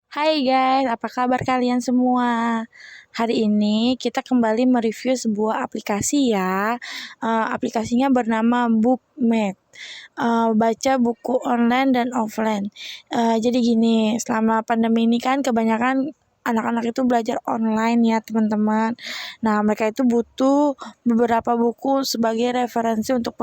Hai guys, apa kabar kalian semua? Hari ini kita kembali mereview sebuah aplikasi ya. Aplikasinya bernama Bookmate. Baca buku online dan offline. Jadi gini, selama pandemi ini kan kebanyakan anak-anak itu belajar online ya teman-teman. Nah mereka itu butuh beberapa buku sebagai referensi untuk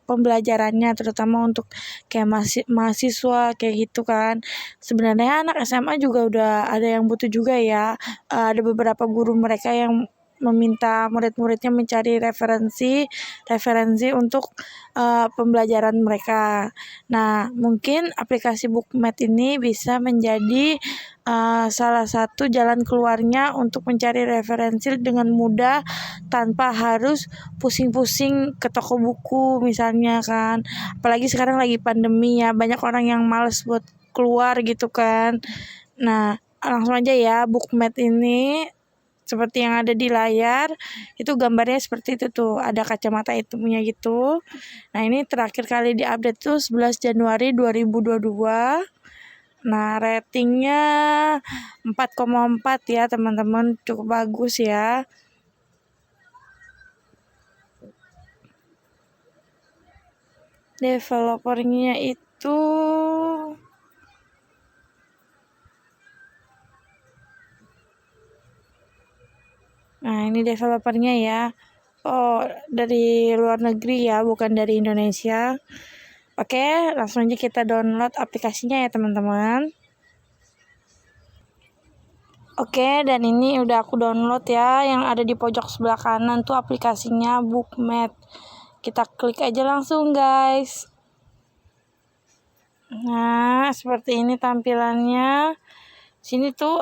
pembelajarannya, terutama untuk kayak mahasiswa kayak gitu kan. Sebenarnya anak SMA juga udah ada yang butuh juga ya. Ada beberapa guru mereka yang meminta murid-muridnya mencari referensi untuk pembelajaran mereka. Nah, mungkin aplikasi Bookmate ini bisa menjadi salah satu jalan keluarnya untuk mencari referensi dengan mudah tanpa harus pusing-pusing ke toko buku misalnya kan. Apalagi sekarang lagi pandemi ya, banyak orang yang males buat keluar gitu kan. Nah, langsung aja ya, Bookmate ini seperti yang ada di layar, itu gambarnya seperti itu tuh, ada kacamata hitamnya gitu. Nah, ini terakhir kali diupdate tuh 11 Januari 2022. Nah, ratingnya 4,4 ya teman-teman, cukup bagus ya. Developernya itu Nah, ini developernya ya. Oh, dari luar negeri ya, bukan dari Indonesia. Oke, langsung aja kita download aplikasinya ya, teman-teman. Oke, dan ini udah aku download ya. Yang ada di pojok sebelah kanan tuh aplikasinya Bookmate. Kita klik aja langsung, guys. Nah, seperti ini tampilannya. Sini tuh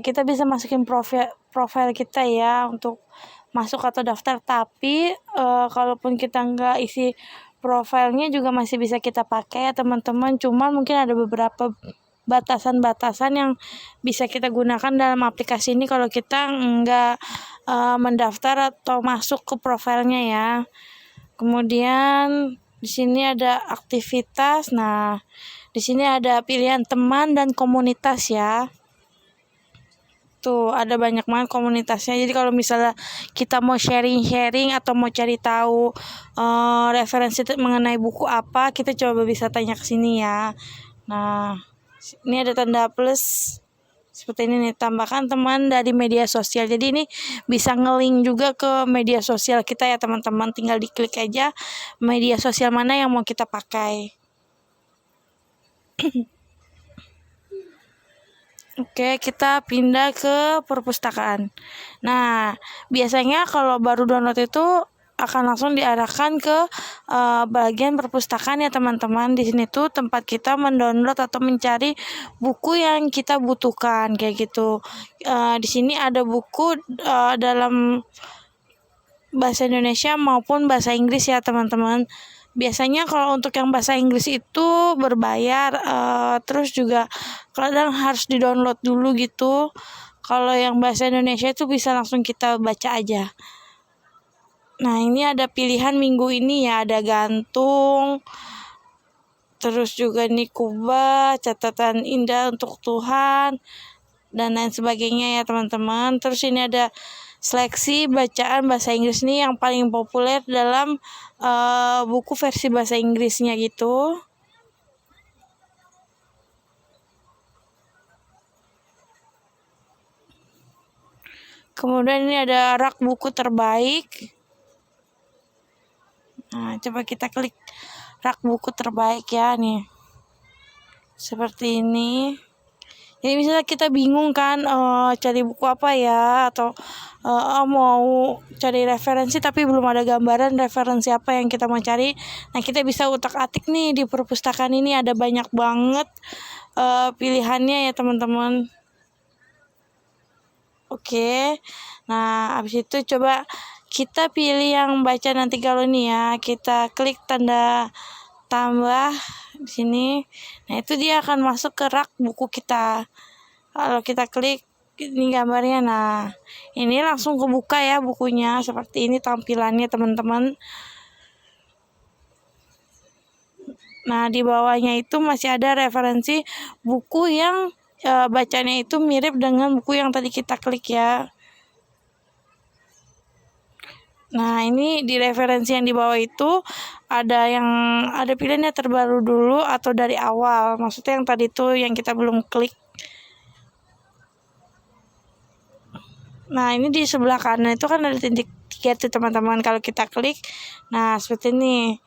kita bisa masukin profil kita ya untuk masuk atau daftar, tapi kalaupun kita nggak isi profilnya juga masih bisa kita pakai ya teman-teman. Cuma mungkin ada beberapa batasan-batasan yang bisa kita gunakan dalam aplikasi ini kalau kita nggak mendaftar atau masuk ke profilnya ya. Kemudian di sini ada aktivitas. Nah, di sini ada pilihan teman dan komunitas ya. Tuh, ada banyak banget komunitasnya. Jadi kalau misalnya kita mau sharing-sharing atau mau cari tahu referensi mengenai buku apa, kita coba bisa tanya ke sini ya. Nah, ini ada tanda plus seperti ini nih, tambahkan teman dari media sosial. Jadi ini bisa nge-link juga ke media sosial kita ya teman-teman. Tinggal diklik aja media sosial mana yang mau kita pakai. Oke, kita pindah ke perpustakaan. Nah, biasanya kalau baru download itu akan langsung diarahkan ke bagian perpustakaan ya teman-teman. Di sini tuh tempat kita mendownload atau mencari buku yang kita butuhkan kayak gitu. Di sini ada buku dalam bahasa Indonesia maupun bahasa Inggris ya teman-teman. Biasanya kalau untuk yang bahasa Inggris itu berbayar, terus juga kadang harus di-download dulu gitu. Kalau yang bahasa Indonesia itu bisa langsung kita baca aja. Nah, ini ada pilihan minggu ini ya, ada gantung, terus juga nih kubah, catatan indah untuk Tuhan, dan lain sebagainya ya teman-teman. Terus ini ada seleksi bacaan bahasa Inggris nih yang paling populer dalam buku versi bahasa Inggrisnya gitu. Kemudian ini ada rak buku terbaik. Nah, coba kita klik rak buku terbaik ya nih. Seperti ini. Jadi misalnya kita bingung kan cari buku apa ya, atau mau cari referensi tapi belum ada gambaran referensi apa yang kita mau cari. Nah, kita bisa utak-atik nih di perpustakaan ini, ada banyak banget pilihannya ya teman-teman. Oke. Nah, habis itu coba kita pilih yang baca nanti kalau ini ya. Kita klik tanda tambah di sini. Nah, itu dia akan masuk ke rak buku kita. Kalau kita klik ini gambarnya, nah ini langsung kebuka ya bukunya. Seperti ini tampilannya teman-teman. Nah, di bawahnya itu masih ada referensi buku yang bacanya itu mirip dengan buku yang tadi kita klik ya. Nah, ini di referensi yang di bawah itu ada pilihannya terbaru dulu atau dari awal. Maksudnya yang tadi itu yang kita belum klik. Nah, ini di sebelah kanan itu kan ada titik 3 tuh teman-teman. Kalau kita klik, nah seperti ini.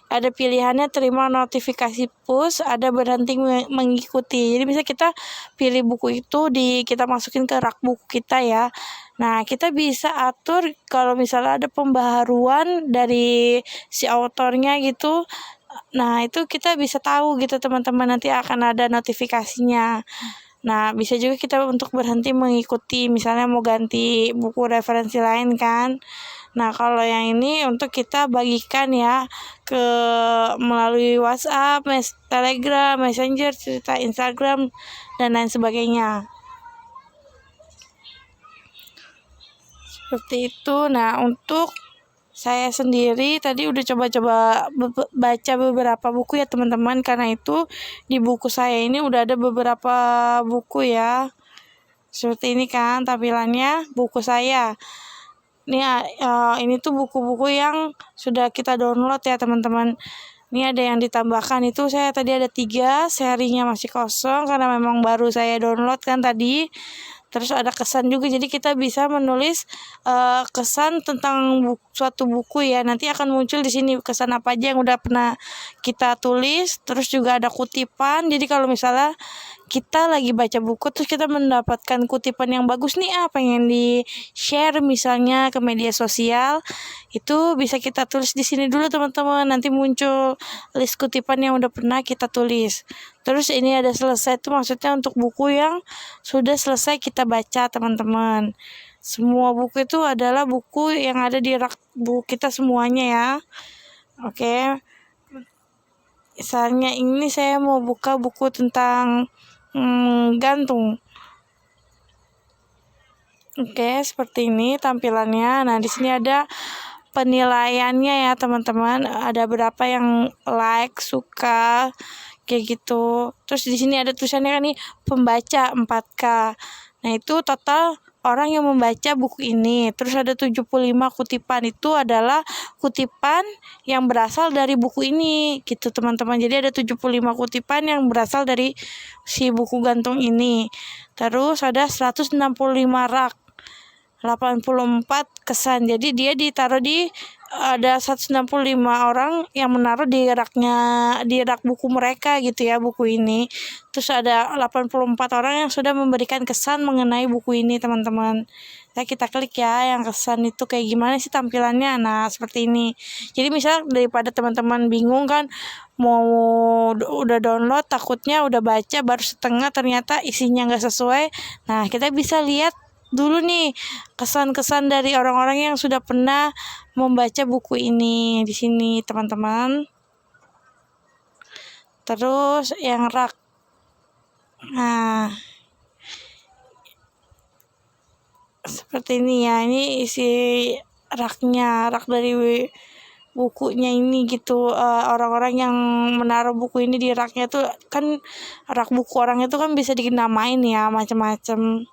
Ada pilihannya terima notifikasi push, ada berhenti mengikuti. Jadi bisa kita pilih buku itu kita masukin ke rak buku kita ya. Nah, kita bisa atur kalau misalnya ada pembaharuan dari si autornya gitu. Nah, itu kita bisa tahu gitu teman-teman, nanti akan ada notifikasinya. Nah, bisa juga kita untuk berhenti mengikuti, misalnya mau ganti buku referensi lain kan. Nah, kalau yang ini untuk kita bagikan ya ke melalui WhatsApp, Telegram, Messenger, cerita Instagram, dan lain sebagainya. Seperti itu. Nah, untuk saya sendiri tadi udah coba-coba baca beberapa buku ya teman-teman, karena itu di buku saya ini udah ada beberapa buku ya. Seperti ini kan tampilannya buku saya. Ini tuh buku-buku yang sudah kita download ya teman-teman. Ini ada yang ditambahkan itu saya tadi ada 3, serinya masih kosong karena memang baru saya download kan tadi. Terus ada kesan juga, jadi kita bisa menulis kesan tentang suatu buku ya. Nanti akan muncul di sini kesan apa aja yang udah pernah kita tulis. Terus juga ada kutipan. Jadi kalau misalnya kita lagi baca buku terus kita mendapatkan kutipan yang bagus nih, pengen di share misalnya ke media sosial, itu bisa kita tulis di sini dulu teman-teman. Nanti muncul list kutipan yang udah pernah kita tulis. Terus ini ada selesai, itu maksudnya untuk buku yang sudah selesai kita baca teman-teman. Semua buku itu adalah buku yang ada di rak buku kita semuanya ya. Oke. Misalnya ini saya mau buka buku tentang gantung. Oke, seperti ini tampilannya. Nah, di sini ada penilaiannya ya, teman-teman. Ada berapa yang like, suka, kayak gitu. Terus di sini ada tulisannya kan nih, pembaca 4K. Nah, itu total orang yang membaca buku ini. Terus ada 75 kutipan, itu adalah kutipan yang berasal dari buku ini gitu teman-teman. Jadi ada 75 kutipan yang berasal dari si buku gantung ini. Terus ada 165 rak, 84 kesan. Jadi dia ditaruh ada 165 orang yang menaruh di rak buku mereka gitu ya, buku ini. Terus ada 84 orang yang sudah memberikan kesan mengenai buku ini teman-teman. Kita klik ya yang kesan itu kayak gimana sih tampilannya. Nah, seperti ini. Jadi misal daripada teman-teman bingung kan mau udah download, takutnya udah baca baru setengah ternyata isinya nggak sesuai. Nah, kita bisa lihat dulu nih kesan-kesan dari orang-orang yang sudah pernah membaca buku ini di sini teman-teman. Terus yang rak, nah seperti ini ya, ini isi raknya, rak dari bukunya ini gitu. Orang-orang yang menaruh buku ini di raknya tuh kan, rak buku orang itu kan bisa dinamain ya macam-macam.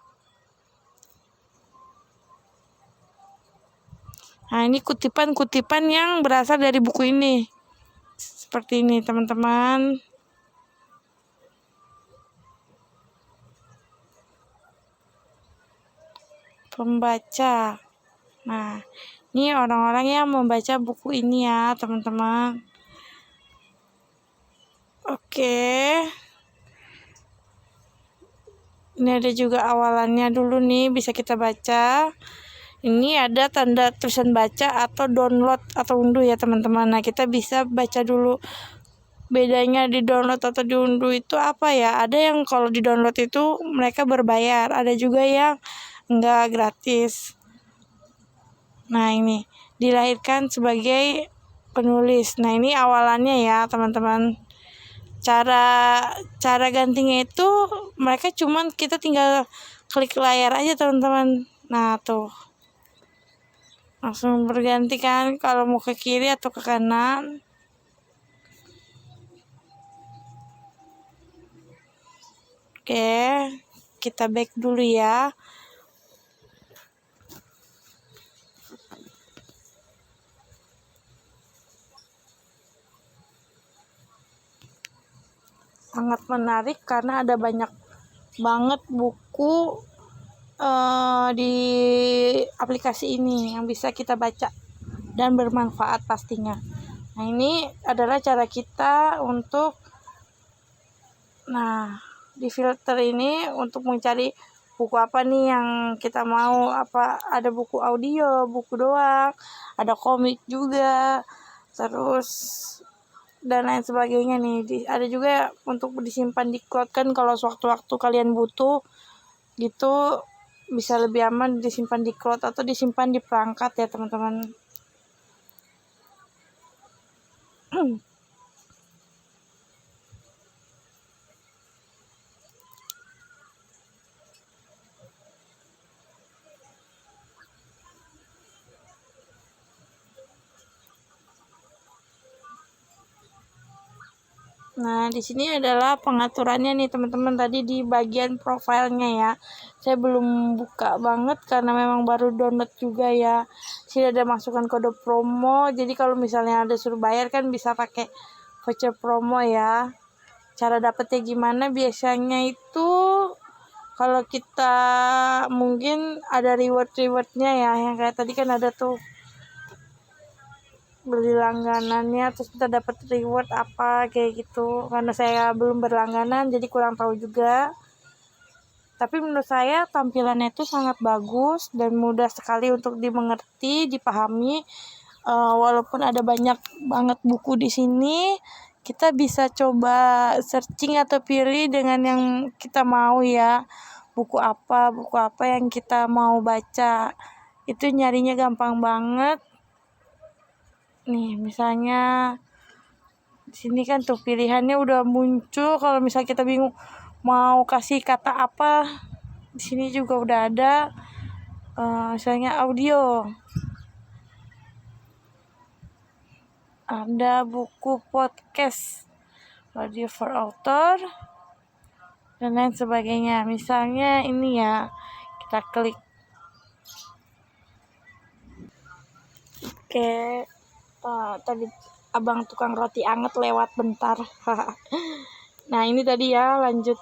Nah, ini kutipan-kutipan yang berasal dari buku ini. Seperti ini, teman-teman. Pembaca. Nah, ini orang-orang yang membaca buku ini ya, teman-teman. Oke. Ini ada juga awalannya dulu nih, bisa kita baca. Ini ada tanda tulisan baca atau download atau unduh ya teman-teman. Nah, kita bisa baca dulu. Bedanya di download atau diunduh itu apa ya? Ada yang kalau di download itu mereka berbayar, ada juga yang enggak, gratis. Nah, ini dilahirkan sebagai penulis. Nah, ini awalannya ya teman-teman. Cara gantinya itu mereka cuman kita tinggal klik layar aja teman-teman. Nah, tuh langsung berganti kan kalau mau ke kiri atau ke kanan. Oke, kita back dulu ya. Sangat menarik karena ada banyak banget buku di aplikasi ini yang bisa kita baca dan bermanfaat pastinya. Nah, ini adalah cara kita untuk di filter ini untuk mencari buku apa nih yang kita mau, apa ada buku audio, buku doang, ada komik juga, terus dan lain sebagainya nih. Ada juga untuk disimpan di cloud kan, kalau sewaktu-waktu kalian butuh gitu bisa lebih aman disimpan di cloud atau disimpan di perangkat ya teman-teman. Nah, di sini adalah pengaturannya nih teman-teman, tadi di bagian profilnya ya. Saya belum buka banget karena memang baru download juga ya. Sini ada masukkan kode promo. Jadi kalau misalnya ada suruh bayar kan bisa pakai voucher promo ya. Cara dapetnya gimana? Biasanya itu kalau kita mungkin ada rewardnya ya, yang kayak tadi kan ada tuh beli langganannya terus kita dapat reward apa kayak gitu. Karena saya belum berlangganan jadi kurang tahu juga, tapi menurut saya tampilannya itu sangat bagus dan mudah sekali untuk dimengerti, dipahami. Walaupun ada banyak banget buku di sini, kita bisa coba searching atau pilih dengan yang kita mau ya, buku apa yang kita mau baca. Itu nyarinya gampang banget. Nih, misalnya di sini kan tuh pilihannya udah muncul. Kalau misalnya kita bingung mau kasih kata apa, di sini juga udah ada. Misalnya audio, ada buku podcast, radio for author, dan lain sebagainya. Misalnya ini ya, kita klik. Oke. Tadi abang tukang roti anget lewat bentar. Nah, ini tadi ya, lanjut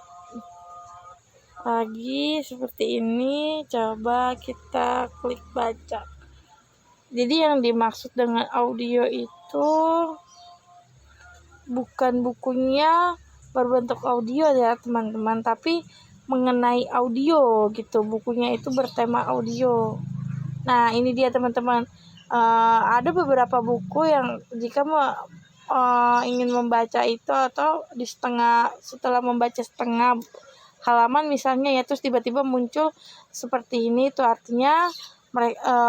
lagi seperti ini. Coba kita klik baca. Jadi yang dimaksud dengan audio itu bukan bukunya berbentuk audio ya teman-teman, tapi mengenai audio gitu. Bukunya itu bertema audio. Nah, ini dia teman-teman. Ada beberapa buku yang jika ingin membaca itu atau setelah membaca setengah halaman misalnya ya, terus tiba-tiba muncul seperti ini, itu artinya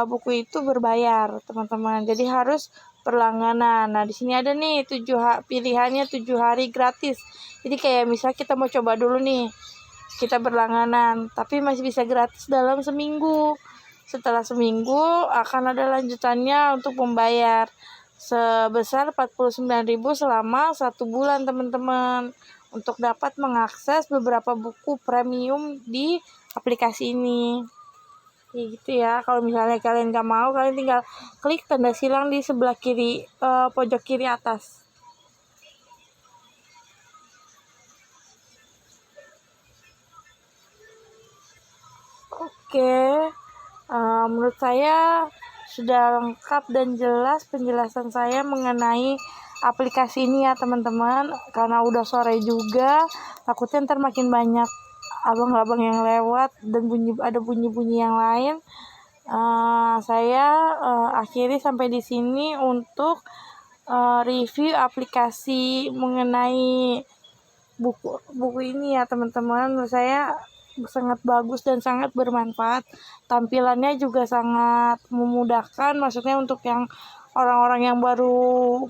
buku itu berbayar teman-teman, jadi harus berlangganan. Nah, di sini ada nih pilihannya 7 hari gratis. Jadi kayak misal kita mau coba dulu nih, kita berlangganan tapi masih bisa gratis dalam seminggu. Setelah seminggu akan ada lanjutannya untuk membayar sebesar 49.000 selama 1 bulan teman-teman, untuk dapat mengakses beberapa buku premium di aplikasi ini. Kayak gitu ya. Kalau misalnya kalian gak mau, kalian tinggal klik tanda silang di sebelah kiri, pojok kiri atas. Oke. Menurut saya sudah lengkap dan jelas penjelasan saya mengenai aplikasi ini ya teman-teman. Karena udah sore juga, takutnya ntar makin banyak abang-abang yang lewat dan ada bunyi-bunyi yang lain. Saya akhiri sampai di sini untuk review aplikasi mengenai buku ini ya teman-teman. Menurut saya sangat bagus dan sangat bermanfaat. Tampilannya juga sangat memudahkan, maksudnya untuk yang orang-orang yang baru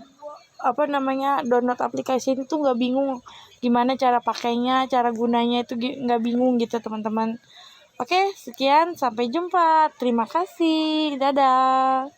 download aplikasi ini tuh nggak bingung gimana cara pakainya, cara gunanya itu nggak bingung gitu teman-teman. Oke, sekian, sampai jumpa, terima kasih, dadah.